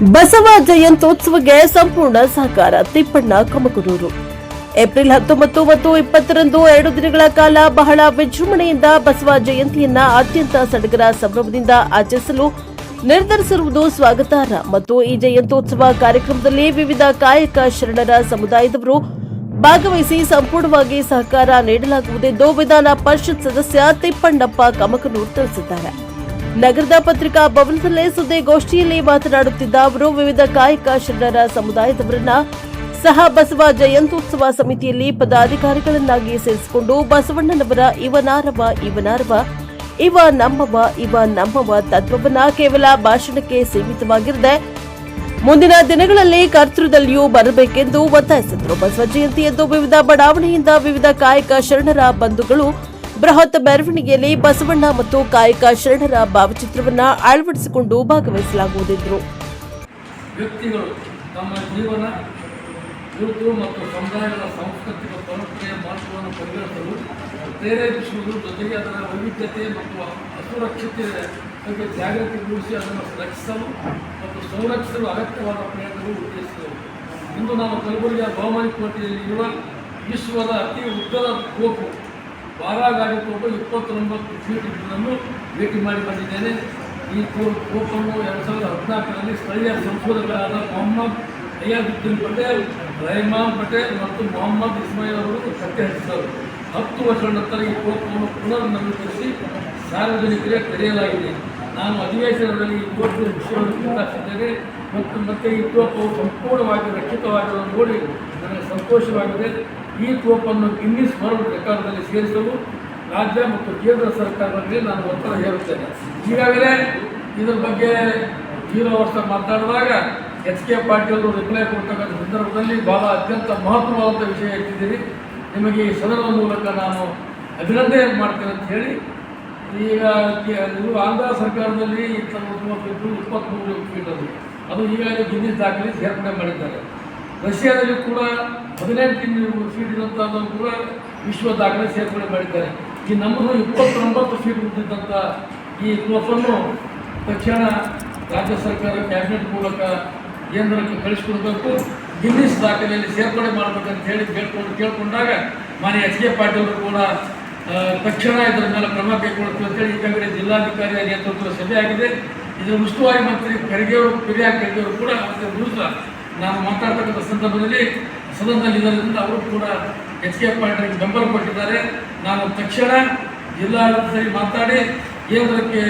ಬಸವ ಜಯಂತ್ಯೋತ್ಸವಕ್ಕೆ ಸಂಪೂರ್ಣ ಸಹಕಾರ ತಿಪ್ಪಣ್ಣ ಕಮಕನೂರು. ಏಪ್ರಿಲ್ 19 ಮತ್ತು 20ರಂದು 2 ದಿನಗಳ ಕಾಲ ಬಹಳ ವಿಜೃಂಭಣೆಯಿಂದ ಬಸವ ಜಯಂತಿಯನ್ನ ಅತ್ಯಂತ ಸಡಗರ ಸಂಭ್ರಮದಿಂದ ಆಚರಿಸಲು ನಿರ್ಧರಿಸಿರುವುದು ಸ್ವಾಗತಾರ್ಹ ಮತ್ತು ಈ ಜಯಂತ್ಯೋತ್ಸವ ಕಾರ್ಯಕ್ರಮದಲ್ಲಿ ವಿವಿಧ ಕಾಯಕ ಶರಣರ ಸಮುದಾಯದವರು ಭಾಗವಹಿಸಿ ಸಂಪೂರ್ಣವಾಗಿ ಸಹಕಾರ ನೀಡಲಾಗುವುದೆಂದು ವಿಧಾನ ಪರಿಷತ್ ಸದಸ್ಯ ತಿಪ್ಪಣ್ಣಪ್ಪ ಕಮಕನೂರು ತಿಳಿಸಿದ್ದಾರೆ. ನಗರದ ಪತ್ರಿಕಾ ಭವನದಲ್ಲೇ ಸುದ್ದಿಗೋಷ್ಠಿಯಲ್ಲಿ ಮಾತನಾಡುತ್ತಿದ್ದ ಅವರು ವಿವಿಧ ಕಾಯಕ ಶರಣರ ಸಮುದಾಯದವರನ್ನ ಸಹ ಬಸವ ಜಯಂತ್ಯೋತ್ಸವ ಸಮಿತಿಯಲ್ಲಿ ಪದಾಧಿಕಾರಿಗಳನ್ನಾಗಿ ಸೇರಿಸಿಕೊಂಡು ಬಸವಣ್ಣನವರ ಇವನಾರವ ಇವ ನಮ್ಮವ ತತ್ವವನ್ನ ಕೇವಲ ಭಾಷಣಕ್ಕೆ ಸೀಮಿತವಾಗಿರದೆ ಮುಂದಿನ ದಿನಗಳಲ್ಲಿ ಕರ್ತೃದಲ್ಲಿಯೂ ಬರಬೇಕೆಂದು ಒತ್ತಾಯಿಸಿದರು. ಬಸವ ಜಯಂತಿಯಂದು ವಿವಿಧ ಬಡಾವಣೆಯಿಂದ ವಿವಿಧ ಕಾಯಕ ಶರಣರ ಬಂಧುಗಳು ಬೃಹತ್ ಮೆರವಣಿಗೆಯಲ್ಲಿ ಬಸವಣ್ಣ ಮತ್ತು ಕಾಯಕ ಶರಣರ ಭಾವಚಿತ್ರವನ್ನು ಅಳವಡಿಸಿಕೊಂಡು ಭಾಗವಹಿಸಲಾಗುವುದೆಂದರು. ವ್ಯಕ್ತಿಗಳು ತಮ್ಮ ಜೀವನ ಗುರುತು ಮತ್ತು ಸಮುದಾಯಗಳ ಸಾಂಸ್ಕೃತಿಕ ಪರಂಪರೆಯ ಮಹತ್ವವನ್ನು ಪರಿಗಣಿಸಲು ಪ್ರೇರೇಪಿಸುವುದು ಜೊತೆಗೆ ಅದರ ವೈವಿಧ್ಯತೆ ಮತ್ತು ಅಸುರಕ್ಷತೆ ಬಗ್ಗೆ ಜಾಗೃತಿ ಮೂಡಿಸಿ ಅದನ್ನು ರಕ್ಷಿಸಲು ಮತ್ತು ಸಂರಕ್ಷಿಸಲು ಅಗತ್ಯವಾದ ಪ್ರಯತ್ನಗಳು ಉದ್ದೇಶಿಸಿದವು. ಇಂದು ನಾವು ಕಲಬುರಗಿಯ ಬಹುಮಾನಿ ಕೋಟೆಯಲ್ಲಿ ಇರುವ ವಿಶ್ವದ ಅತಿ ಉದ್ದದ ತೋಪು ವಾರಾಗಾಡಿ ತೋಪು 29 ಫೀಟ್ ಇದ್ದುದನ್ನು ಭೇಟಿ ಮಾಡಿ ಬಂದಿದ್ದೇನೆ. ಈ ತೋಪನ್ನು 2014ರಲ್ಲಿ ಸ್ಥಳೀಯ ಸಂಶೋಧಕರಾದ ಮೊಹಮ್ಮದ್ ಅಯಾದುದ್ದೀನ್ ಪಟೇಲ್, ರಹಮಾನ್ ಪಟೇಲ್ ಮತ್ತು ಮೊಹಮ್ಮದ್ ಇಸ್ಮಾಯಿಲ್ ಅವರು ಪತ್ತೆ ಹಚ್ಚಿದರು. 10 ವರ್ಷಗಳ ನಂತರ ಈ ತೋಪನ್ನು ಪುನರ್ ನವೀಕರಿಸಿ ಸಾರ್ವಜನಿಕರಿಗೆ ತೆರೆಯಲಾಗಿದೆ. ನಾನು ಅಧಿವೇಶನದಲ್ಲಿ ಈ ತೋಪಿನ ವಿಷಯವನ್ನು ಪ್ರಸ್ತಾಪಿಸಿದ್ದೇನೆ ಮತ್ತು ಈ ತೋಪವು ಸಂಪೂರ್ಣವಾಗಿ ರಕ್ಷಿತವಾಗಿರುವುದನ್ನು ನೋಡಿ ನನಗೆ ಸಂತೋಷವಾಗಿದೆ. ಈ ತೋಪನ್ನು ಗಿನ್ನಿಸ್ ವರ್ಲ್ಡ್ ರೆಕಾರ್ಡ್ನಲ್ಲಿ ಸೇರಿಸಲು ರಾಜ್ಯ ಮತ್ತು ಕೇಂದ್ರ ಸರ್ಕಾರದಲ್ಲಿ ನಾನು ಒತ್ತಡ ಹೇರುತ್ತೇನೆ. ಈಗಾಗಲೇ ಇದರ ಬಗ್ಗೆ 0 ವರ್ಷ ಮಾತಾಡುವಾಗ HK ಪಾಟೀಲ್ ಅವರು ರಿಪ್ಲೈ ಕೊಡ್ತಕ್ಕಂಥ ಸಂದರ್ಭದಲ್ಲಿ ಬಹಳ ಅತ್ಯಂತ ಮಹತ್ವವಾದ ವಿಷಯ ಎತ್ತಿದ್ದೀರಿ. ನಿಮಗೆ ಈ ಸದನದ ಮೂಲಕ ನಾನು ಅಭಿನಂದನೆ ಮಾಡ್ತೇನೆ ಅಂತ ಹೇಳಿ, ಈಗ ಇದು ಆಂಧ್ರ ಸರ್ಕಾರದಲ್ಲಿ 23 ಫೀಟ್ ಅದು ಈಗಾಗಲೇ ಗಿನ್ನಿಸ್ ದಾಖಲೆ ಸೇರ್ಪಡೆ ಮಾಡಿದ್ದಾರೆ. ರಷ್ಯಾದಲ್ಲಿ ಕೂಡ 18 ಫೀಟ್ ಇರುವಂಥದ್ದು ಕೂಡ ವಿಶ್ವ ದಾಖಲೆ ಸೇರ್ಪಡೆ ಮಾಡಿದ್ದಾರೆ. ಈ ನಮ್ಮದು 29 ಫೀಟ್ ಉದ್ದಿದ್ದಂಥ ಈ ತೋಪನ್ನು ತಕ್ಷಣ ರಾಜ್ಯ ಸರ್ಕಾರ ಕ್ಯಾಬಿನೆಟ್ ಮೂಲಕ ಕೇಂದ್ರಕ್ಕೆ ಕಳಿಸ್ಕೊಡ್ಬೇಕು, ಗಿನ್ನಿಸ್ ದಾಖಲೆಯಲ್ಲಿ ಸೇರ್ಪಡೆ ಮಾಡಬೇಕಂತ ಹೇಳಿ ಕೇಳ್ಕೊಂಡಾಗ ಮಾನ್ಯ HK ಪಾಟೀಲ್ ಅವರು ಕೂಡ ತಕ್ಷಣ ಇದರ ಮೇಲೆ ಕ್ರಮ ಕೈಗೊಳ್ಳುತ್ತೆ ಅಂತೇಳಿ ಈಗಾಗಲೇ ಜಿಲ್ಲಾಧಿಕಾರಿಯ ನೇತೃತ್ವದ ಸಭೆ ಆಗಿದೆ. ಇದರ ಉಸ್ತುವಾರಿ ಮಂತ್ರಿ ಪಿರಿಯಾಕ್ ಖರ್ಗೆಯವರು ಕೂಡ ಅದರ ವಿರುದ್ಧ ನಾನು ಮಾತಾಡ್ತಕ್ಕಂಥ ಸಂದರ್ಭದಲ್ಲಿ ಸದನದಲ್ಲಿ ಇದರಿಂದ ಅವರು ಕೂಡ HK ಪಾಟೀಲ್ಗೆ ಬೆಂಬಲ ಕೊಟ್ಟಿದ್ದಾರೆ. ನಾನು ತಕ್ಷಣ ಜಿಲ್ಲಾಡಳಿತದಲ್ಲಿ ಮಾತಾಡಿ ಕೇಂದ್ರಕ್ಕೆ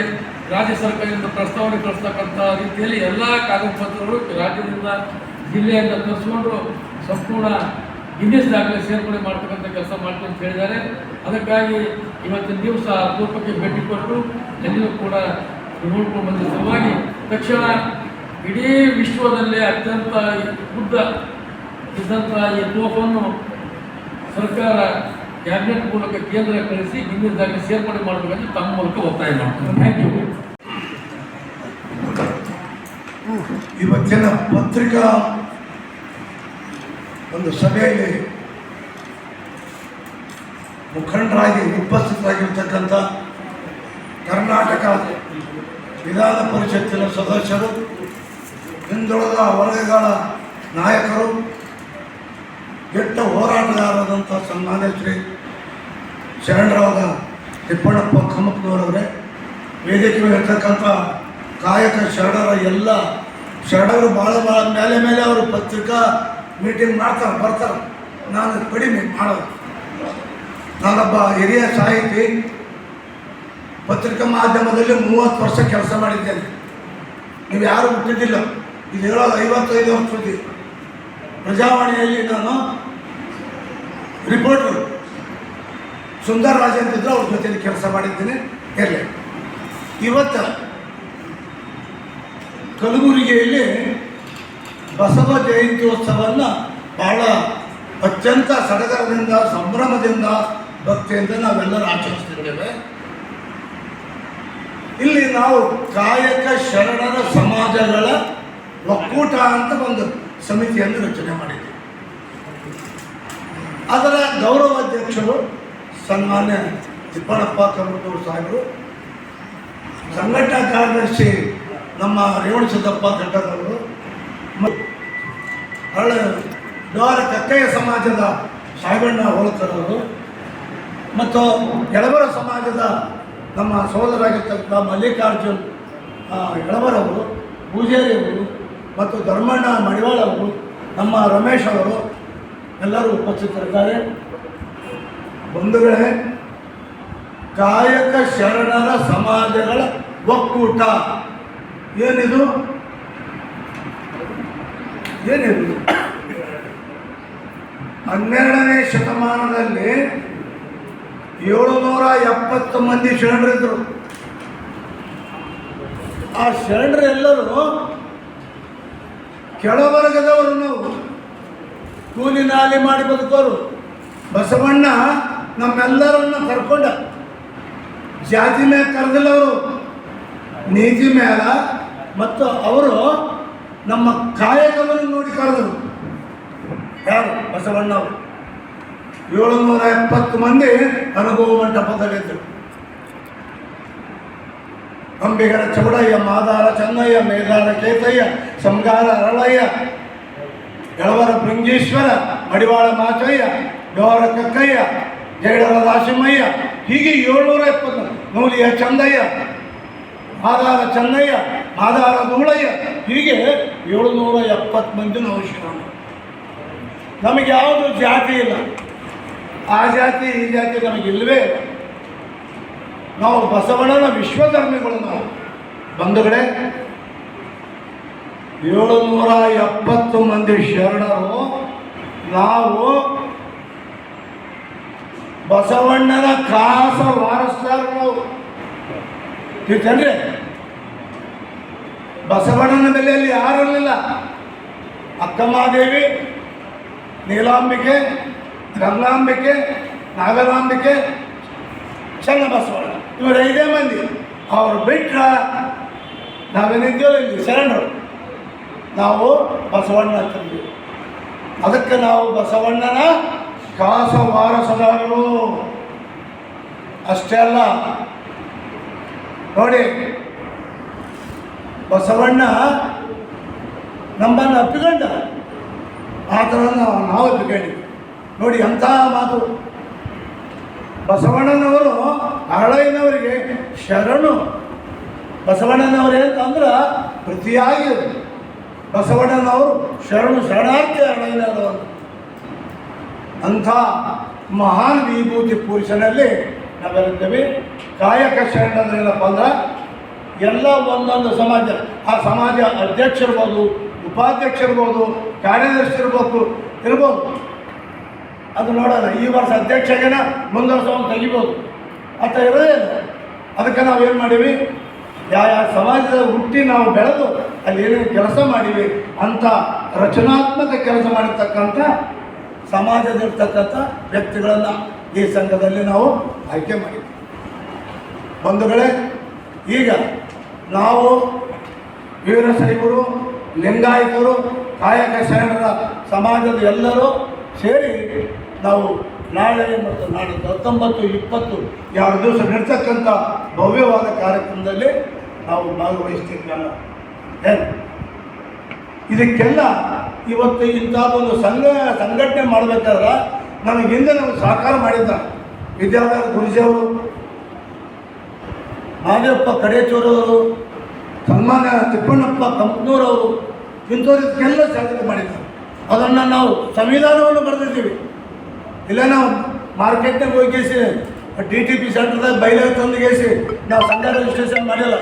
ರಾಜ್ಯ ಸರ್ಕಾರದಿಂದ ಪ್ರಸ್ತಾವನೆ ಕಳಿಸ್ತಕ್ಕಂಥ ರೀತಿಯಲ್ಲಿ ಎಲ್ಲ ಕಾಗದಪತ್ರಗಳು ರಾಜ್ಯದಿಂದ ಜಿಲ್ಲೆಯಿಂದ ತರಿಸ್ಕೊಂಡು ಸಂಪೂರ್ಣ ಗಿನ್ನಿಸ್ ದಾಖಲೆ ಸೇರ್ಪಡೆ ಮಾಡ್ತಕ್ಕಂಥ ಕೆಲಸ ಮಾಡ್ತೀನಿ ಅಂತ ಹೇಳಿದ್ದಾರೆ. ಅದಕ್ಕಾಗಿ ಇವತ್ತಿನ ದಿವಸ ತೋಪಕ್ಕೆ ಭೇಟಿ ಕೊಟ್ಟು ಎಲ್ಲಿಯೂ ಕೂಡ ನೋಡ್ಕೊಂಡು ಬಂದ ಸಲುವಾಗಿ ತಕ್ಷಣ ಇಡೀ ವಿಶ್ವದಲ್ಲೇ ಅತ್ಯಂತ ಉದ್ದ ಇದ್ದಂಥ ಈ ತೋಪನ್ನು ಸರ್ಕಾರ ಕ್ಯಾಬಿನೆಟ್ ಮೂಲಕ ಕೇಂದ್ರ ಕಳಿಸಿ ಗಿನ್ನಿಸ್ ದಾಖಲೆ ಸೇರ್ಪಡೆ ಮಾಡಬೇಕಂತ ತಮ್ಮ ಮೂಲಕ ಒತ್ತಾಯ ಮಾಡ್ತಾರೆ. Thank you. ಇವತ್ತಿನ ಪತ್ರಿಕಾ ಒಂದು ಸಭೆಯಲ್ಲಿ ಮುಖಂಡರಾಗಿ ಉಪಸ್ಥಿತರಾಗಿರ್ತಕ್ಕಂಥ ಕರ್ನಾಟಕ ವಿಧಾನ ಪರಿಷತ್ತಿನ ಸದಸ್ಯರು, ಹಿಂದುಳಿದ ವರ್ಗಗಳ ನಾಯಕರು, ಕೆಟ್ಟ ಹೋರಾಟಗಾರರಾದಂಥ ಸನ್ಮಾನ್ಯ ಶ್ರೀ ಶರಣರಾದ ತಿಪ್ಪಣ್ಣಪ್ಪ ಕಮಕನೂರವರೇ, ವೇದಿಕೆ ಇರ್ತಕ್ಕಂಥ ಕಾಯಕ ಶರಣರ ಎಲ್ಲ ಶರಣರು ಭಾಳ ಮೇಲೆ ಅವರು ಪತ್ರಿಕಾ ಮೀಟಿಂಗ್ ಬರ್ತಾರೆ. ನಾನು ಕಡಿಮೆ ಮಾಡೋದು. ನಾನೊಬ್ಬ ಹಿರಿಯ ಸಾಹಿತಿ, ಪತ್ರಿಕಾ ಮಾಧ್ಯಮದಲ್ಲಿ 30 ವರ್ಷ ಕೆಲಸ ಮಾಡಿದ್ದೇನೆ. ನೀವು ಯಾರು ಹುಟ್ಟಿದ್ದಿಲ್ಲ, ಇದು ಹೇಳೋದು 55 ವರ್ಷದ ಪ್ರಜಾವಾಣಿಯಲ್ಲಿ ನಾನು ರಿಪೋರ್ಟರ್ ಸುಂದರ್ ರಾಜ್ ಅಂತಿದ್ರು, ಅವ್ರ ಜೊತೆಯಲ್ಲಿ ಕೆಲಸ ಮಾಡಿದ್ದೀನಿ. ಇರಲಿ, ಇವತ್ತು ಕಲಬುರಗಿಯಲ್ಲಿ ಬಸವ ಜಯಂತ್ಯೋತ್ಸವವನ್ನು ಬಹಳ ಅತ್ಯಂತ ಸಡಗರದಿಂದ, ಸಂಭ್ರಮದಿಂದ, ಭಕ್ತಿಯಿಂದ ನಾವೆಲ್ಲರೂ ಆಚರಿಸ್ತಿದ್ದೇವೆ. ಇಲ್ಲಿ ನಾವು ಕಾಯಕ ಶರಣರ ಸಮಾಜಗಳ ಒಕ್ಕೂಟ ಅಂತ ಒಂದು ಸಮಿತಿಯನ್ನು ರಚನೆ ಮಾಡಿದ್ದೀವಿ. ಅದರ ಗೌರವಾಧ್ಯಕ್ಷರು ಸನ್ಮಾನ್ಯ ತಿಪ್ಪಣ್ಣಪ್ಪ ಕಮಕನೂರು ಸಾಹೇಬರು, ಸಂಘಟನಾ ಕಾರ್ಯದರ್ಶಿ ನಮ್ಮ ರೇವಣ ಸಿದ್ದಪ್ಪ ಘಟ್ಟದವರು, ಒಳ್ಳೆ ದ್ವಾರ ಕಕ್ಕಯ್ಯ ಸಮಾಜದ ಸಾಯಿಬಣ್ಣ ಹೋಳ್ಕರವರು ಮತ್ತು ಎಳಬರ ಸಮಾಜದ ನಮ್ಮ ಸಹೋದರಾಗಿರ್ತಕ್ಕಂಥ ಮಲ್ಲಿಕಾರ್ಜುನ್ ಎಳಬರವರು, ಪೂಜಾರಿಯವರು ಮತ್ತು ಧರ್ಮಣ್ಣ ಮಡಿವಾಳ ಅವರು, ನಮ್ಮ ರಮೇಶ್ ಅವರು ಎಲ್ಲರೂ ಉಪಸ್ಥಿತರಿದ್ದಾರೆ. ಬಂಧುಗಳೇ, ಕಾಯಕ ಶರಣರ ಸಮಾಜಗಳ ಒಕ್ಕೂಟ ಏನಿದು? 12ನೇ ಶತಮಾನದಲ್ಲಿ 770 ಮಂದಿ ಶರಣರಿದ್ದರು. ಆ ಶರಣರೆಲ್ಲರೂ ಕೆಳವರ್ಗದವರು, ನಾವು ಕೂಲಿ ನಾಲಿ ಮಾಡಿ ಬದುಕೋರು. ಬಸವಣ್ಣ ನಮ್ಮೆಲ್ಲರನ್ನ ಕರ್ಕೊಂಡ, ಜಾತಿ ಮೇಲೆ ಕರೆದಿಲ್ಲ ಅವರು, ನೀತಿ ಮೇಲ ಮತ್ತು ಅವರು ನಮ್ಮ ಕಾಯಕವನ್ನು ನೋಡಿ ಕರೆದರು. ಯಾರು? ಬಸವಣ್ಣ ಅವರು. 770 ಮಂದಿ ಅನುಭವ ಮಂಟಪದಲ್ಲಿದ್ದರು. ಅಂಬಿಗರ ಚೌಡಯ್ಯ, ಮಾದಾರ ಚೆನ್ನಯ್ಯ, ಮೇಘಾರ ಕೇತಯ್ಯ, ಸಂಗಾರ ಅರಳಯ್ಯ, ಎಳವರ ಭೃಂಗೇಶ್ವರ, ಮಡಿವಾಳ ಮಾಚಯ್ಯ, ಡೋರ ಕಕ್ಕಯ್ಯ, ಜೈಡರ ದಾಸಿಮಯ್ಯ, ಹೀಗೆ 770. ನೂಲಿಯ ಚಂದಯ್ಯ, ಮಾದಾರ ಚೆನ್ನಯ್ಯ, ಮಾದಾರ ಧೂಳಯ್ಯ, ಹೀಗೆ 770 ಮಂದಿ ನಾವು ಶಿವಣ್ಣ. ನಮಗೆ ಯಾವುದು ಜಾತಿ ಇಲ್ಲ, ಆ ಜಾತಿ ಈ ಜಾತಿ ನಮಗಿಲ್ಲವೇ ಇಲ್ಲ. ನಾವು ಬಸವಣ್ಣನ ವಿಶ್ವಧರ್ಮಿಗಳು. ನಾವು ಬಂಧುಗಳೇ, 770 ಮಂದಿ ಶರಣರು ನಾವು ಬಸವಣ್ಣನ ಖಾಸ ವಾರಸ್ದಾರ. ನಾವು ತಿಳ್ಕೊಂಡ್ರೆ ಬಸವಣ್ಣನ ಬೆಲೆಯಲ್ಲಿ ಯಾರಿರಲಿಲ್ಲ. ಅಕ್ಕಮಹಾದೇವಿ, ನೀಲಾಂಬಿಕೆ, ಗಂಗಾಂಬಿಕೆ, ನಾಗಲಾಂಬಿಕೆ, ಚನ್ನಬಸವಣ್ಣ, ಇವರು 5 ಮಂದಿ. ಅವರು ಬಿಟ್ರ ನಾವೇನಿದ್ದೇವಲ್ಲ ಇಲ್ಲಿ ಶರಣರು, ನಾವು ಬಸವಣ್ಣ ತಂದ್ವಿ. ಅದಕ್ಕೆ ನಾವು ಬಸವಣ್ಣನ ಖಾಸ ವಾರಸದಾರರು. ಅಷ್ಟೇ ಅಲ್ಲ ನೋಡಿ, ಬಸವಣ್ಣ ನಮ್ಮನ್ನು ಅಪ್ಪಿಕೊಂಡ, ಆ ಥರ ನಾವು ಅಪ್ಪಿಕೊಂಡಿದ್ವಿ. ನೋಡಿ ಎಂಥ ಮಾತು. ಬಸವಣ್ಣನವರು ಹರಳಯ್ಯನವರಿಗೆ ಶರಣು. ಬಸವಣ್ಣನವರೇ ಅಂತಂದ್ರೆ ಪ್ರತಿಯಾಗಿ ಬಸವಣ್ಣನವರು ಶರಣಾರ್ಥಿ ಹರಳಯ್ಯನವರು. ಅಂಥ ಮಹಾನ್ ವಿಭೂತಿ ಪುರುಷನಲ್ಲಿ ನಾವೆಲ್ಲಿದ್ದೇವೆ. ಕಾಯಕ ಶರಣರೇನಪ್ಪ ಅಂದ್ರೆ ಎಲ್ಲ ಒಂದೊಂದು ಸಮಾಜ, ಆ ಸಮಾಜ ಅಧ್ಯಕ್ಷರಿರ್ಬೋದು, ಉಪಾಧ್ಯಕ್ಷರಿರ್ಬೋದು, ಕಾರ್ಯದರ್ಶಿ ಇರ್ಬೋದು. ಅದು ನೋಡೋಣ, ಈ ವರ್ಷ ಅಧ್ಯಕ್ಷಗೇನ ಮುಂದೆ ವರ್ಷ ತೆಗಿಬೋದು ಅಂತ ಇರೋದೇ ಇಲ್ಲ. ಅದಕ್ಕೆ ನಾವೇನು ಮಾಡೀವಿ, ಯಾವ ಸಮಾಜದ ಹುಟ್ಟಿ ನಾವು ಬೆಳೆದು ಅಲ್ಲಿ ಏನೇನು ಕೆಲಸ ಮಾಡೀವಿ ಅಂಥ ರಚನಾತ್ಮಕ ಕೆಲಸ ಮಾಡಿರ್ತಕ್ಕಂಥ ಸಮಾಜದಲ್ಲಿರ್ತಕ್ಕಂಥ ವ್ಯಕ್ತಿಗಳನ್ನು ಈ ಸಂಘದಲ್ಲಿ ನಾವು ಆಯ್ಕೆ ಮಾಡಿದ್ವಿ. ಬಂಧುಗಳೇ, ಈಗ ನಾವು ವೀರಶೈವರು, ಲಿಂಗಾಯತರು, ಕಾಯಕ ಶರಣರ ಸಮಾಜದ ಎಲ್ಲರೂ ಸೇರಿ ನಾವು ನಾಳೆ ಮತ್ತು ನಾಡಿದ್ದು 19, 20 2 ದಿವಸ ನಡೀತಕ್ಕಂಥ ಭವ್ಯವಾದ ಕಾರ್ಯಕ್ರಮದಲ್ಲಿ ನಾವು ಭಾಗವಹಿಸ್ತಿದ್ವಲ್ಲ. ಏನು ಇದಕ್ಕೆಲ್ಲ ಇವತ್ತು ಇಂಥದ್ದೊಂದು ಸಂಘಟನೆ ಮಾಡಬೇಕಾದ್ರೆ ನಮಗೆ ಹಿಂದೆ ನಮಗೆ ಸಹಕಾರ ಮಾಡಿದ್ದ ವಿದ್ಯಾಲಯ ಗುರುಜಿಯವರು, ಮಾದೇವಪ್ಪ ಕಡೇಚೂರವರು, ಸನ್ಮಾನ್ಯ ತಿಪ್ಪಣ್ಣಪ್ಪ ಕಂಪ್ನೂರವರು, ಇಂಥವ್ರಿಗೆಲ್ಲ ಸಹಕಾರ ಮಾಡಿದ್ದಾರೆ. ಅದನ್ನು ನಾವು ಸಂವಿಧಾನವನ್ನು ಬರೆದಿದ್ದೀವಿ. ಇಲ್ಲ ನಾವು ಮಾರ್ಕೆಟ್ನಾಗ ಹೋಗಿಸಿ DTP ಸೆಂಟರ್ದಾಗ ಬೈಲಾಗ ತಂದು ಗೇಸಿ ನಾವು ಸಂಘ ರಿಜಿಸ್ಟ್ರೇಷನ್ ಮಾಡಿಲ್ಲ.